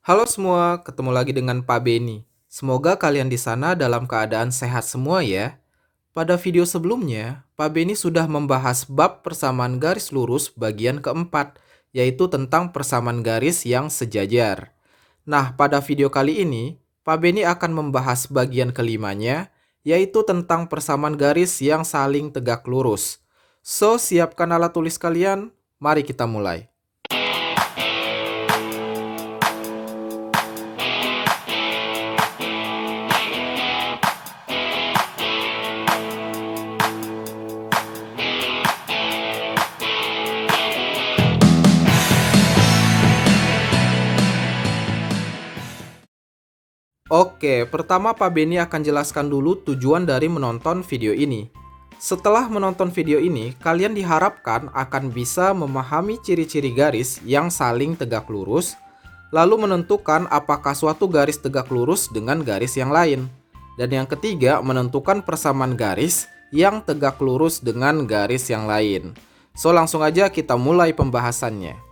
Halo semua, ketemu lagi dengan Pak Beni. Semoga kalian di sana dalam keadaan sehat semua ya. Pada video sebelumnya, Pak Beni sudah membahas bab persamaan garis lurus bagian keempat, yaitu tentang persamaan garis yang sejajar. Nah, pada video kali ini, Pak Beni akan membahas bagian kelimanya, yaitu tentang persamaan garis yang saling tegak lurus. So, siapkan alat tulis kalian, mari kita mulai. Oke, pertama Pak Beni akan jelaskan dulu tujuan dari menonton video ini. Setelah menonton video ini, kalian diharapkan akan bisa memahami ciri-ciri garis yang saling tegak lurus, lalu menentukan apakah suatu garis tegak lurus dengan garis yang lain. Dan yang ketiga, menentukan persamaan garis yang tegak lurus dengan garis yang lain. So, langsung aja kita mulai pembahasannya.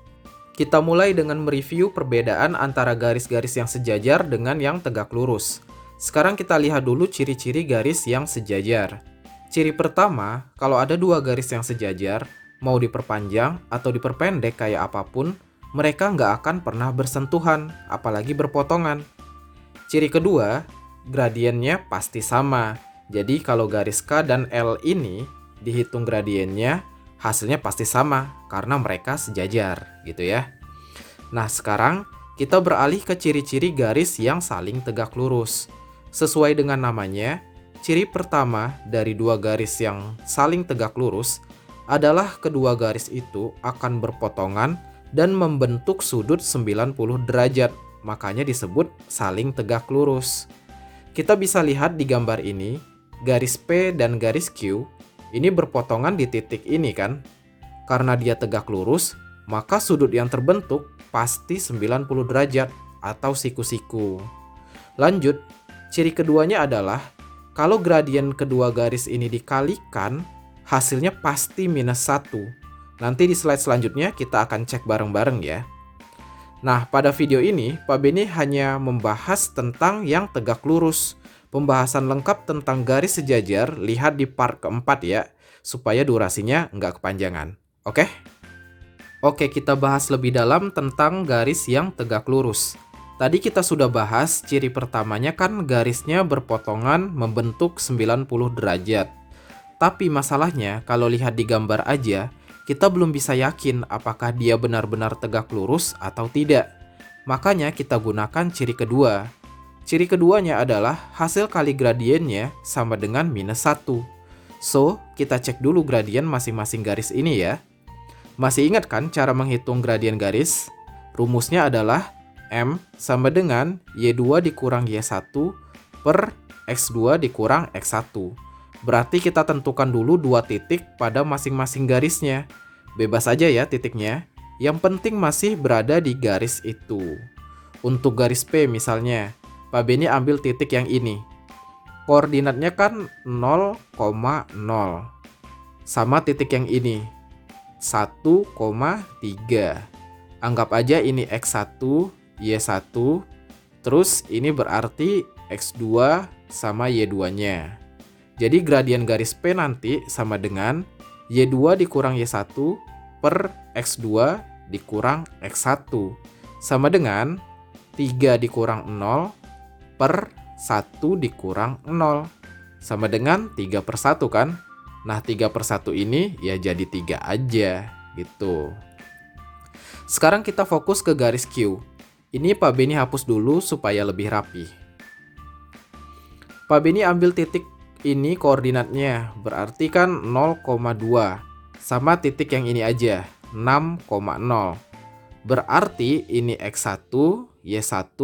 Kita mulai dengan mereview perbedaan antara garis-garis yang sejajar dengan yang tegak lurus. Sekarang kita lihat dulu ciri-ciri garis yang sejajar. Ciri pertama, kalau ada dua garis yang sejajar, mau diperpanjang atau diperpendek kayak apapun, mereka nggak akan pernah bersentuhan, apalagi berpotongan. Ciri kedua, gradiennya pasti sama. Jadi kalau garis K dan L ini dihitung gradiennya, hasilnya pasti sama karena mereka sejajar gitu ya. Nah, sekarang kita beralih ke ciri-ciri garis yang saling tegak lurus. Sesuai dengan namanya, ciri pertama dari dua garis yang saling tegak lurus adalah kedua garis itu akan berpotongan dan membentuk sudut 90 derajat. Makanya disebut saling tegak lurus. Kita bisa lihat di gambar ini, garis P dan garis Q ini berpotongan di titik ini kan. Karena dia tegak lurus, maka sudut yang terbentuk pasti 90 derajat atau siku-siku. Lanjut, ciri keduanya adalah kalau gradien kedua garis ini dikalikan, hasilnya pasti -1. Nanti di slide selanjutnya kita akan cek bareng-bareng ya. Nah, pada video ini, Pak Beni hanya membahas tentang yang tegak lurus. Pembahasan lengkap tentang garis sejajar, lihat di part keempat ya, supaya durasinya nggak kepanjangan. Oke? Oke, kita bahas lebih dalam tentang garis yang tegak lurus. Tadi kita sudah bahas ciri pertamanya kan garisnya berpotongan membentuk 90 derajat. Tapi masalahnya kalau lihat di gambar aja, kita belum bisa yakin apakah dia benar-benar tegak lurus atau tidak. Makanya kita gunakan ciri kedua. Ciri keduanya adalah hasil kali gradiennya sama dengan -1. So, kita cek dulu gradien masing-masing garis ini ya. Masih ingat kan cara menghitung gradien garis? Rumusnya adalah M sama dengan Y2 dikurang Y1 per X2 dikurang X1. Berarti kita tentukan dulu dua titik pada masing-masing garisnya. Bebas aja ya titiknya. Yang penting masih berada di garis itu. Untuk garis P misalnya, Pak Beni ambil titik yang ini. Koordinatnya kan 0,0. Sama titik yang ini, 1,3. Anggap aja ini X1, Y1. Terus ini berarti X2 sama Y2-nya. Jadi gradien garis P nanti sama dengan Y2 dikurang Y1 per X2 dikurang X1. Sama dengan 3 dikurang 0 per 1 dikurang 0. Sama dengan 3 per 1 kan? Nah 3 per 1 ini ya jadi 3 aja gitu. Sekarang kita fokus ke garis Q. Ini Pak Beni hapus dulu supaya lebih rapi. Pak Beni ambil titik ini koordinatnya, berarti kan 0,2. Sama titik yang ini aja, 6,0. Berarti ini X1, Y1,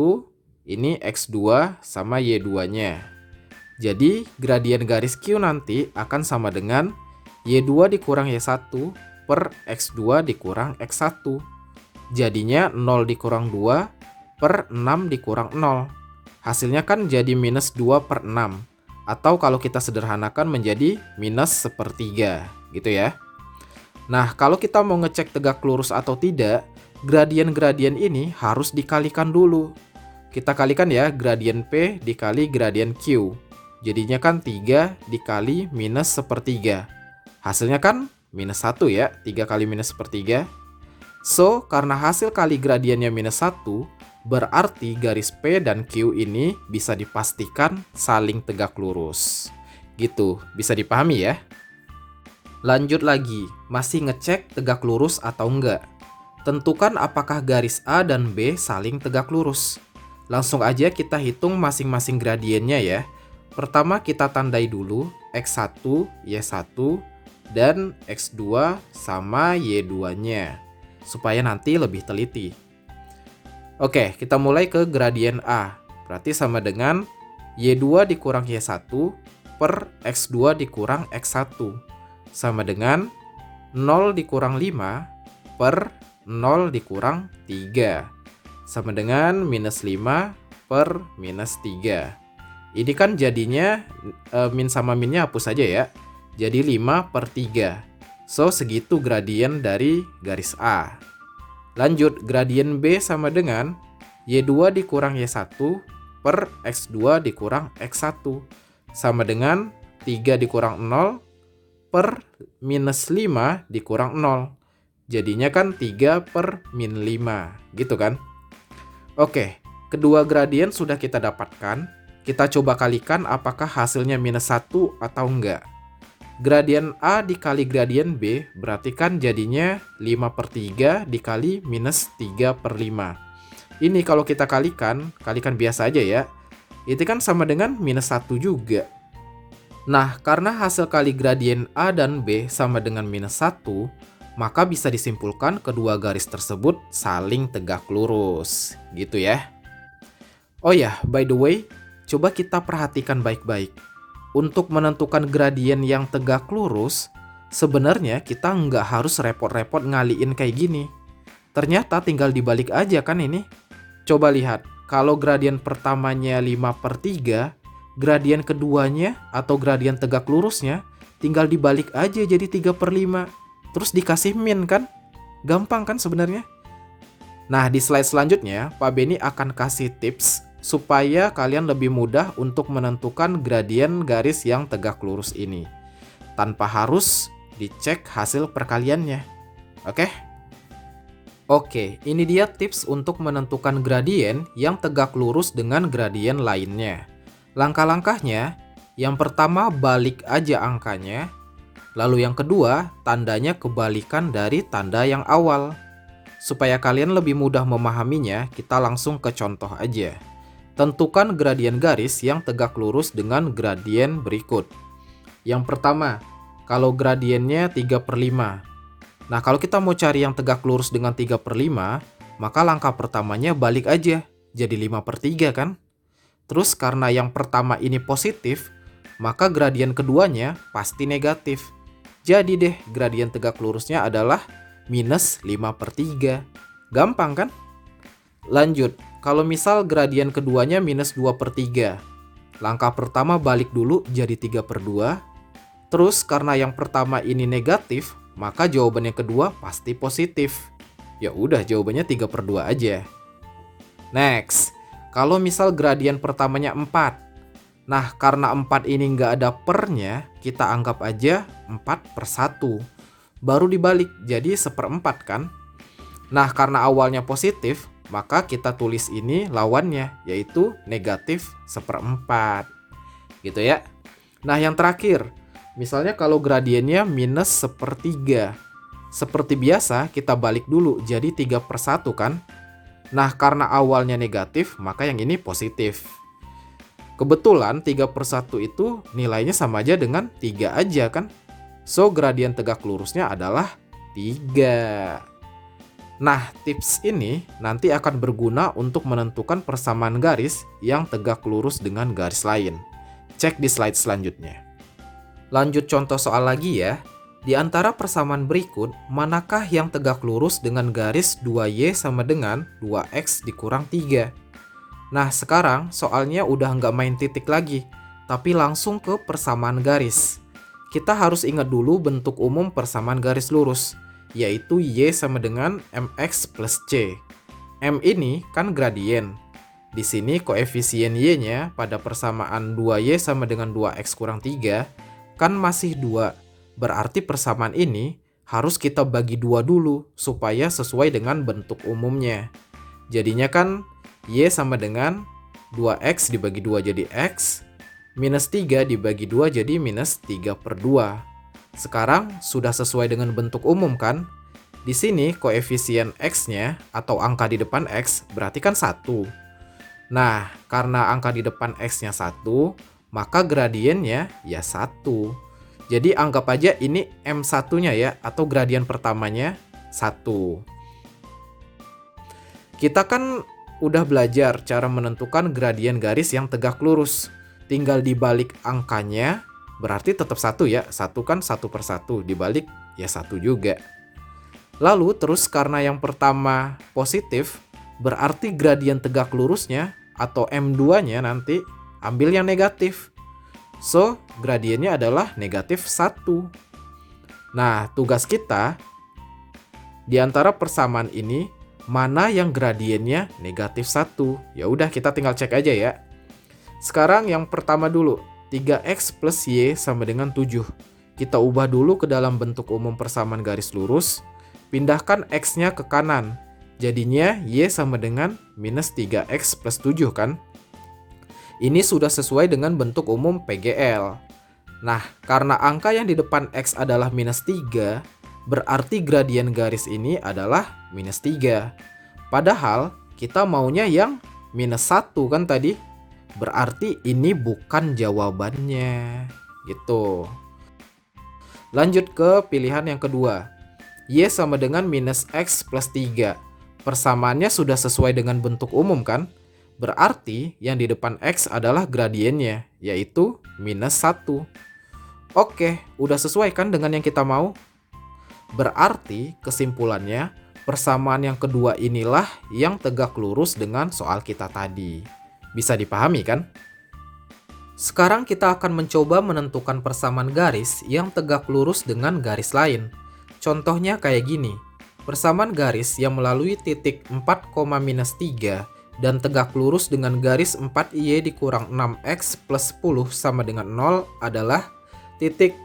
ini X2 sama Y2-nya. Jadi gradien garis Q nanti akan sama dengan Y2 dikurang Y1 per X2 dikurang X1. Jadinya 0 dikurang 2 per 6 dikurang 0. Hasilnya kan jadi -2 per 6. Atau kalau kita sederhanakan menjadi -1/3 gitu ya. Nah, kalau kita mau ngecek tegak lurus atau tidak, gradien-gradien ini harus dikalikan dulu. Kita kalikan ya, gradien P dikali gradien Q. Jadinya kan 3 dikali minus sepertiga. Hasilnya kan minus 1 ya, 3 kali minus sepertiga. So, karena hasil kali gradiennya minus 1, berarti garis P dan Q ini bisa dipastikan saling tegak lurus. Gitu, bisa dipahami ya? Lanjut lagi, masih ngecek tegak lurus atau enggak. Tentukan apakah garis A dan B saling tegak lurus. Langsung aja kita hitung masing-masing gradiennya ya. Pertama kita tandai dulu X1, Y1, dan X2 sama Y2-nya. Supaya nanti lebih teliti. Oke, kita mulai ke gradien A. Berarti sama dengan Y2 dikurang Y1 per X2 dikurang X1. Sama dengan 0 dikurang 5 per 0 dikurang 3. Sama dengan minus 5 per minus 3. Ini kan jadinya min sama minnya hapus saja ya. Jadi 5 per 3. So, segitu gradien dari garis A. Lanjut, gradien B sama dengan Y2 dikurang Y1 per X2 dikurang X1. Sama dengan 3 dikurang 0 per minus 5 dikurang 0. Jadinya kan 3 per min 5. Gitu kan? Oke, kedua gradien sudah kita dapatkan. Kita coba kalikan apakah hasilnya minus 1 atau enggak. Gradien A dikali gradien B berarti kan jadinya 5 per 3 dikali minus 3 per 5. Ini kalau kita kalikan biasa aja ya. Itu kan sama dengan minus 1 juga. Nah, karena hasil kali gradien A dan B sama dengan minus 1, maka bisa disimpulkan kedua garis tersebut saling tegak lurus. Gitu ya. Oh ya, by the way, coba kita perhatikan baik-baik. Untuk menentukan gradien yang tegak lurus, sebenarnya kita nggak harus repot-repot ngaliin kayak gini. Ternyata tinggal dibalik aja kan ini. Coba lihat, kalau gradien pertamanya 5 per 3, gradien keduanya atau gradien tegak lurusnya tinggal dibalik aja jadi 3 per 5. Terus dikasih min kan? Gampang kan sebenarnya? Nah, di slide selanjutnya, Pak Beni akan kasih tips supaya kalian lebih mudah untuk menentukan gradien garis yang tegak lurus ini. Tanpa harus dicek hasil perkaliannya. Oke? Oke, ini dia tips untuk menentukan gradien yang tegak lurus dengan gradien lainnya. Langkah-langkahnya, yang pertama balik aja angkanya. Lalu yang kedua, tandanya kebalikan dari tanda yang awal. Supaya kalian lebih mudah memahaminya, kita langsung ke contoh aja. Tentukan gradien garis yang tegak lurus dengan gradien berikut. Yang pertama, kalau gradiennya 3 per 5. Nah, kalau kita mau cari yang tegak lurus dengan 3 per 5, maka langkah pertamanya balik aja, jadi 5 per 3 kan? Terus karena yang pertama ini positif, maka gradien keduanya pasti negatif. Jadi deh, gradien tegak lurusnya adalah minus 5 per 3. Gampang kan? Lanjut, kalau misal gradien keduanya minus 2 per 3. Langkah pertama balik dulu jadi 3 per 2. Terus karena yang pertama ini negatif, maka jawaban yang kedua pasti positif. Ya udah, jawabannya 3 per 2 aja. Next, kalau misal gradien pertamanya 4. Nah, karena 4 ini nggak ada pernya, kita anggap aja 4 per 1. Baru dibalik, jadi 1/4 kan? Nah, karena awalnya positif, maka kita tulis ini lawannya, yaitu negatif 1/4. Gitu ya. Nah, yang terakhir, misalnya kalau gradiennya minus 1/3. Seperti biasa, kita balik dulu, jadi 3 per 1 kan? Nah, karena awalnya negatif, maka yang ini positif. Kebetulan 3 per 1 itu nilainya sama aja dengan 3 aja kan? So, gradien tegak lurusnya adalah 3. Nah, tips ini nanti akan berguna untuk menentukan persamaan garis yang tegak lurus dengan garis lain. Cek di slide selanjutnya. Lanjut contoh soal lagi ya. Di antara persamaan berikut, manakah yang tegak lurus dengan garis 2Y sama dengan 2X dikurang 3? Nah, sekarang soalnya udah nggak main titik lagi, tapi langsung ke persamaan garis. kita harus ingat dulu bentuk umum persamaan garis lurus, yaitu Y sama dengan MX plus C. M ini kan gradien. Di sini koefisien Y-nya pada persamaan 2Y sama dengan 2X kurang 3 kan masih 2. Berarti persamaan ini harus kita bagi 2 dulu supaya sesuai dengan bentuk umumnya. Jadinya kan Y sama dengan 2X dibagi 2 jadi X, minus 3 dibagi 2 jadi minus 3/2. Sekarang sudah sesuai dengan bentuk umum kan? Di sini koefisien X-nya atau angka di depan X berarti kan 1. Nah, karena angka di depan X-nya 1, maka gradiennya ya 1. Jadi anggap aja ini M1-nya ya, atau gradien pertamanya 1. Kita kan udah belajar cara menentukan gradien garis yang tegak lurus. Tinggal dibalik angkanya, berarti tetap 1 ya. 1 kan 1/1, dibalik ya 1 juga. Lalu terus karena yang pertama positif, berarti gradien tegak lurusnya atau M2-nya nanti ambil yang negatif. So, gradiennya adalah negatif 1. Nah, tugas kita di antara persamaan ini, mana yang gradiennya negatif 1? Ya udah, kita tinggal cek aja ya. Sekarang yang pertama dulu, 3X plus Y sama dengan 7. Kita ubah dulu ke dalam bentuk umum persamaan garis lurus. Pindahkan X-nya ke kanan. Jadinya Y sama dengan minus 3X plus 7 kan? Ini sudah sesuai dengan bentuk umum PGL. Nah, karena angka yang di depan X adalah minus 3, berarti gradien garis ini adalah minus 3. Padahal kita maunya yang minus 1 kan tadi? Berarti ini bukan jawabannya. Gitu. Lanjut ke pilihan yang kedua. Y sama dengan minus X plus 3. Persamaannya sudah sesuai dengan bentuk umum kan? Berarti yang di depan X adalah gradiennya, yaitu minus 1. Oke, udah sesuai kan dengan yang kita mau? Berarti kesimpulannya, persamaan yang kedua inilah yang tegak lurus dengan soal kita tadi. Bisa dipahami kan? Sekarang kita akan mencoba menentukan persamaan garis yang tegak lurus dengan garis lain. Contohnya kayak gini, persamaan garis yang melalui titik 4,-3 dan tegak lurus dengan garis 4Y dikurang 6X plus 10 sama dengan 0 adalah titik.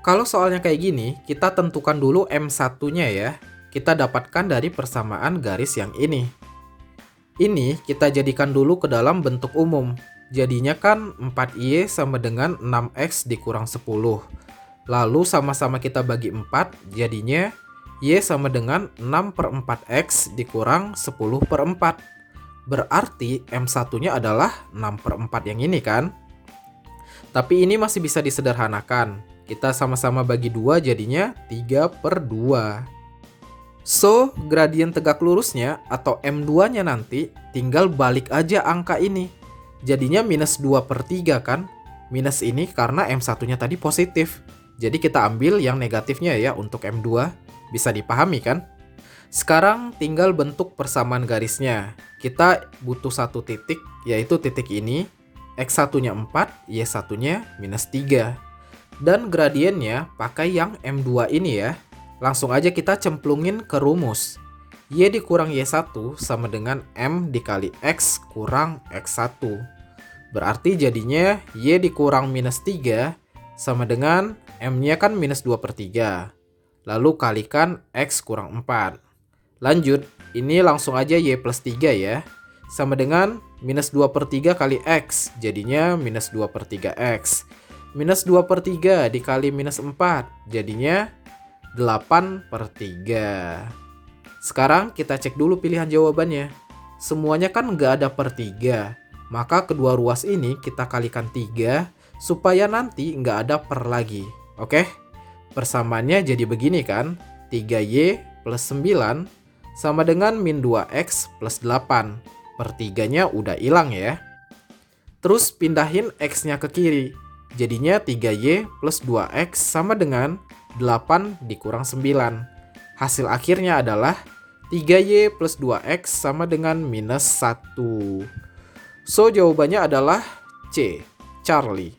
Kalau soalnya kayak gini, kita tentukan dulu M1-nya ya. Kita dapatkan dari persamaan garis yang ini. Ini kita jadikan dulu ke dalam bentuk umum. Jadinya kan 4Y sama dengan 6X dikurang 10. Lalu sama-sama kita bagi 4, jadinya Y sama dengan 6/4X dikurang 10/4. Berarti M1-nya adalah 6/4 yang ini kan? Tapi ini masih bisa disederhanakan. Kita sama-sama bagi 2 jadinya 3/2. So, gradien tegak lurusnya atau M2-nya nanti tinggal balik aja angka ini. Jadinya minus 2/3 kan? Minus ini karena M1-nya tadi positif. Jadi kita ambil yang negatifnya ya untuk M2. Bisa dipahami kan? Sekarang tinggal bentuk persamaan garisnya. Kita butuh satu titik, yaitu titik ini. X1-nya 4, Y1-nya minus 3. Dan gradiennya pakai yang M2 ini ya. Langsung aja kita cemplungin ke rumus. Y dikurang Y1 sama dengan M dikali X kurang X1. Berarti jadinya Y dikurang minus 3 sama dengan M-nya kan minus 2/3. Lalu kalikan X kurang 4. Lanjut, ini langsung aja Y plus 3 ya. Sama dengan minus 2/3 kali X. Jadinya minus 2/3X. Minus 2/3 dikali minus 4. Jadinya 8/3. Sekarang kita cek dulu pilihan jawabannya. Semuanya kan nggak ada per 3. Maka kedua ruas ini kita kalikan 3 supaya nanti nggak ada per lagi. Oke? Persamaannya jadi begini kan? 3Y plus 9 sama dengan min 2X plus 8. Per 3-nya udah hilang ya. Terus pindahin X-nya ke kiri. Jadinya 3Y plus 2X sama dengan 8 dikurang 9. Hasil akhirnya adalah 3Y plus 2X sama dengan minus 1. So, jawabannya adalah C, Charlie.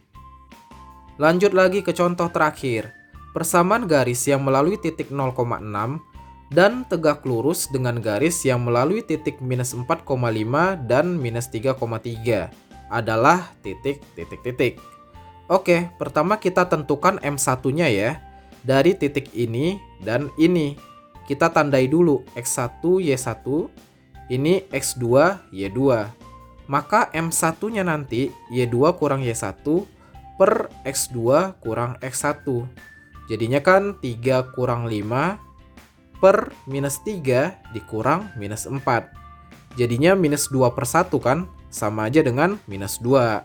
Lanjut lagi ke contoh terakhir. Persamaan garis yang melalui titik 0,6 dan tegak lurus dengan garis yang melalui titik minus 4,5 dan minus 3,3 adalah titik. Oke, pertama kita tentukan M1-nya ya. Dari titik ini dan ini. Kita tandai dulu X1, Y1, ini X2, Y2. Maka M1-nya nanti Y2 kurang Y1 per X2 kurang X1. Jadinya kan 3 kurang 5 per minus 3 dikurang minus 4. Jadinya minus 2 per 1 kan? Sama aja dengan minus 2.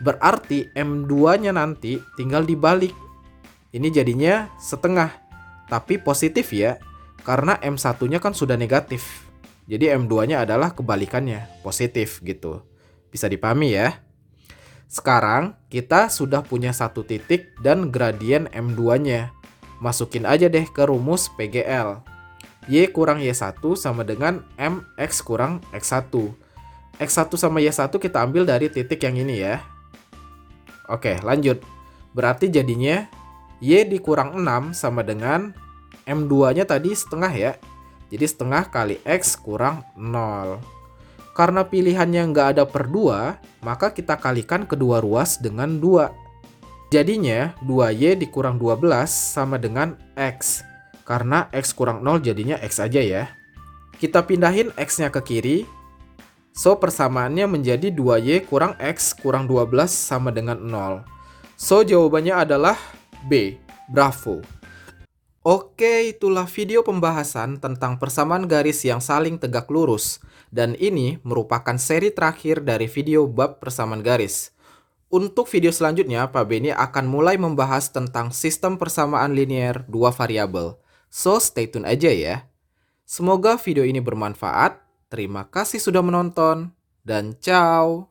Berarti M2-nya nanti tinggal dibalik. Ini jadinya setengah. Tapi positif ya, karena M1-nya kan sudah negatif. Jadi M2-nya adalah kebalikannya, positif gitu. Bisa dipahami ya? Sekarang kita sudah punya satu titik dan gradien M2-nya. Masukin aja deh ke rumus PGL. Y kurang Y1 sama dengan MX kurang X1. X1 sama Y1 kita ambil dari titik yang ini ya. Oke, lanjut. Berarti jadinya Y dikurang 6 sama dengan M2-nya tadi setengah ya. Jadi setengah kali X kurang 0. Karena pilihannya nggak ada per 2, maka kita kalikan kedua ruas dengan 2. Jadinya 2Y dikurang 12 sama dengan X. Karena X kurang 0 jadinya X aja ya. Kita pindahin X-nya ke kiri. So persamaannya menjadi 2Y kurang X kurang 12 sama dengan 0. So jawabannya adalah B. Bravo. Oke, itulah video pembahasan tentang persamaan garis yang saling tegak lurus. Dan ini merupakan seri terakhir dari video bab persamaan garis. Untuk video selanjutnya, Pak Beni akan mulai membahas tentang sistem persamaan linier dua variabel. So, stay tune aja ya. Semoga video ini bermanfaat. Terima kasih sudah menonton. Dan ciao!